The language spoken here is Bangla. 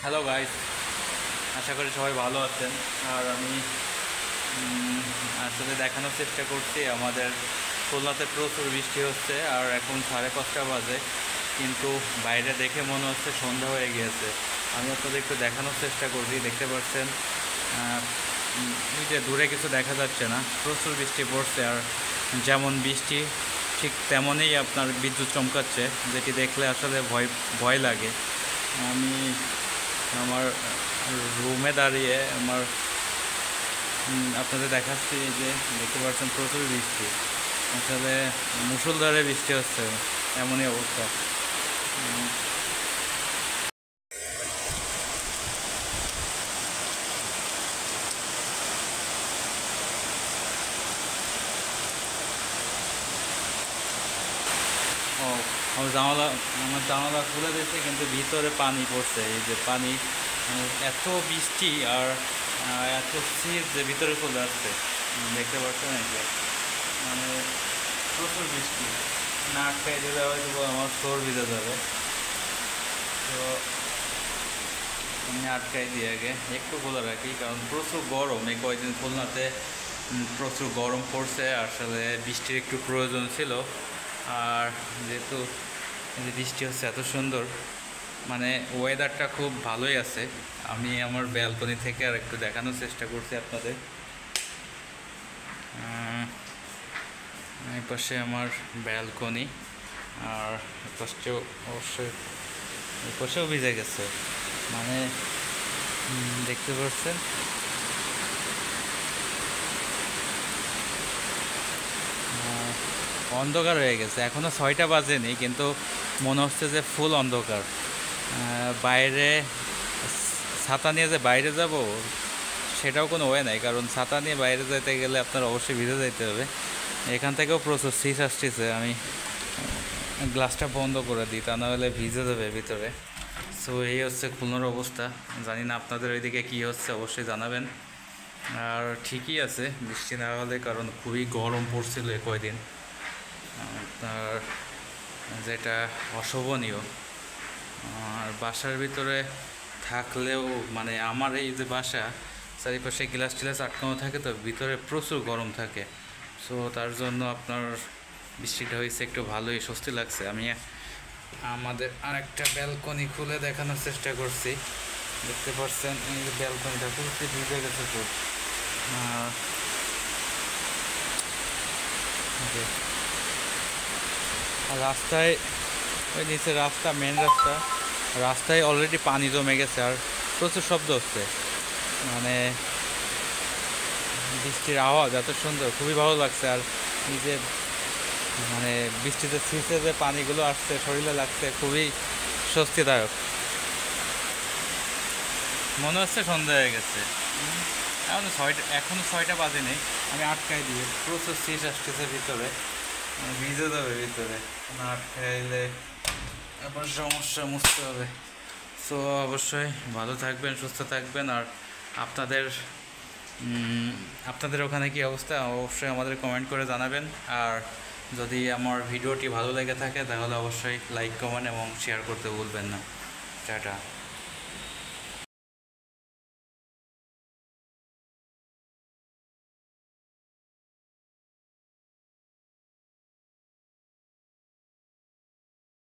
হ্যালো গাইস, আশা করি সবাই ভালো আছেন। আর আমি আসলে দেখানোর চেষ্টা করছি আমাদের খুলনাতে প্রচুর বৃষ্টি হচ্ছে। আর এখন 5:30 বাজে, কিন্তু বাইরে দেখে মনে হচ্ছে সন্ধ্যা হয়ে গিয়েছে। আমি আপনাদের একটু দেখানোর চেষ্টা করছি। দেখতে পাচ্ছেন এই যে দূরে কিছু দেখা যাচ্ছে না, প্রচুর বৃষ্টি পড়ছে। আর যেমন বৃষ্টি ঠিক তেমনই আপনার বিদ্যুৎ চমকাচ্ছে, যেটি দেখলে আসলে ভয় ভয় লাগে। আমি আমার রুমে দাঁড়িয়ে আপনাদের দেখাচ্ছি যে দেখতে পাচ্ছেন প্রচুর বৃষ্টি, আসলে মুষলধারে বৃষ্টি হচ্ছে, এমনই অবস্থা। ও, আমার জানালা খুলে দিয়েছে, কিন্তু ভিতরে পানি পড়ছে। এই যে পানি, এত বৃষ্টি আর এত শীত যে ভিতরে চলে আসছে। দেখতে পাচ্ছেন এই যে, মানে প্রচুর বৃষ্টি। না আটকাই দিলে হয়তো আমার ফ্লোর ভিজে যাবে। তো আমি আটকাই দিয়ে আগে একটু খোলা রাখি, কারণ প্রচুর গরম এই কয়েকদিন খুলনাতে। প্রচুর গরম পড়ছে, আসলে বৃষ্টির একটু প্রয়োজন ছিল। আর যেহেতু এই যে বৃষ্টি হচ্ছে এত সুন্দর, মানে ওয়েদারটা খুব ভালোই আছে। আমি আমার ব্যালকনি থেকে আর একটু দেখানোর চেষ্টা করছি আপনাদের। এই পাশে আমার ব্যালকনি, আর পাশেও অবশ্যই এই পাশেও ভিজে গেছে, মানে দেখতে পাচ্ছেন। অন্ধকার হয়ে গেছে, এখনও 6টা বাজেনি, কিন্তু মনে হচ্ছে যে ফুল অন্ধকার। বাইরে ছাতা নিয়ে যে বাইরে যাব, সেটাও কোনো ওয়ে নাই, কারণ ছাতা নিয়ে বাইরে যেতে গেলে আপনার অবশ্যই ভিজে যেতে হবে। এখান থেকেও প্রচুর শীত আসতেছে, আমি গ্লাসটা বন্ধ করে দিই, তা না হলে ভিজে যাবে ভিতরে। সো এই হচ্ছে খুলনার অবস্থা। জানি না আপনাদের ওইদিকে কী হচ্ছে, অবশ্যই জানাবেন। আর ঠিকই আছে বৃষ্টি না হলে, কারণ খুবই গরম পড়ছিল এ কয়দিন, আপনার যেটা অশোভনীয়। আর বাসার ভিতরে থাকলেও, মানে আমার এই যে বাসা, চারিপাশে গ্লাস টিলাস আটকানো থাকে, তো ভিতরে প্রচুর গরম থাকে। সো তার জন্য আপনার বৃষ্টিটা হয়েছে একটু ভালোই স্বস্তি লাগছে। আমি আমাদের আরেকটা ব্যালকনি খুলে দেখানোর চেষ্টা করছি। দেখতে পাচ্ছেন এই যে ব্যালকনিটা পুরোটি ভিজে গেছে খুব। আর রাস্তায়, ওই নিচে রাস্তা, মেন রাস্তা, রাস্তায় অলরেডি পানি জমে গেছে, আর প্রচুর শব্দ হচ্ছে। মানে বৃষ্টির আওয়াজ এত সুন্দর, খুবই ভালো লাগছে। আর এই যে মানে বৃষ্টিতে ছিঁচে যে পানিগুলো আসছে, শরীরে লাগছে, খুবই স্বস্তিদায়ক। মনে হচ্ছে সন্ধ্যা হয়ে গেছে। এখনো 6টা বাজেনি। আমি আটকাই দিয়ে, প্রচুর শীত আসতেছে ভিতরে, ভিজে যাবে ভিতরে, না আটকাইলে আবার সমস্যা মুছতে হবে। সো অবশ্যই ভালো থাকবেন, সুস্থ থাকবেন। আর আপনাদের আপনাদের ওখানে কী অবস্থা, অবশ্যই আমাদের কমেন্ট করে জানাবেন। আর যদি আমার ভিডিওটি ভালো লেগে থাকে, তাহলে অবশ্যই লাইক, কমেন্ট এবং শেয়ার করতে ভুলবেন না। টাটা।